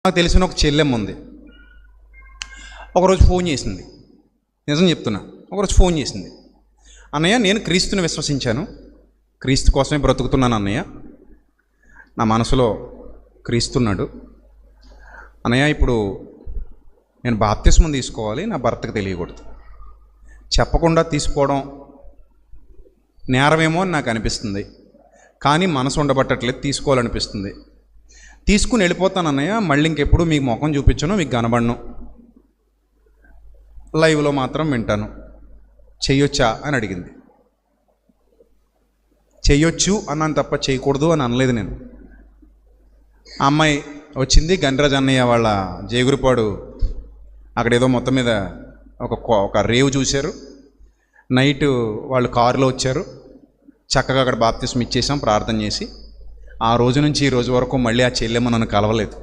నాకు తెలిసిన ఒక చెల్లెమ్మ ఉంది. ఒకరోజు ఫోన్ చేసింది, నిజం చెప్తున్నా. ఒకరోజు ఫోన్ చేసింది, అన్నయ్య నేను క్రీస్తుని విశ్వసించాను, క్రీస్తు కోసమే బ్రతుకుతున్నాను అన్నయ్య, నా మనసులో క్రీస్తున్నాడు అన్నయ్య, ఇప్పుడు నేను బాప్తిస్మం తీసుకోవాలి, నా భర్తకు తెలియకూడదు, చెప్పకుండా తీసుకోవడం నేరమేమో అని నాకు అనిపిస్తుంది, కానీ మనసు ఉండబట్టట్లేదు, తీసుకోవాలనిపిస్తుంది. తీసుకుని వెళ్ళిపోతాను అన్నయ్య, మళ్ళీ ఇంకెప్పుడు మీకు ముఖం చూపించను, మీకు కనబడను, లైవ్లో మాత్రం వింటాను, చెయ్యొచ్చా అని అడిగింది. చెయ్యొచ్చు అన్నాను తప్ప చేయకూడదు అని అనలేదు నేను. ఆ అమ్మాయి వచ్చింది, గంటరాజు అన్నయ్య వాళ్ళ జేగురుపాడు అక్కడ ఏదో మొత్తం మీద ఒక రేవు చూశారు. నైట్ వాళ్ళు కారులో వచ్చారు, చక్కగా అక్కడ బాప్తిస్మం ఇచ్చేసాం ప్రార్థన చేసి. ఆ రోజు నుంచి ఈ రోజు వరకు మళ్ళీ ఆ చెల్లెమ్మ నన్ను కలవలేదు.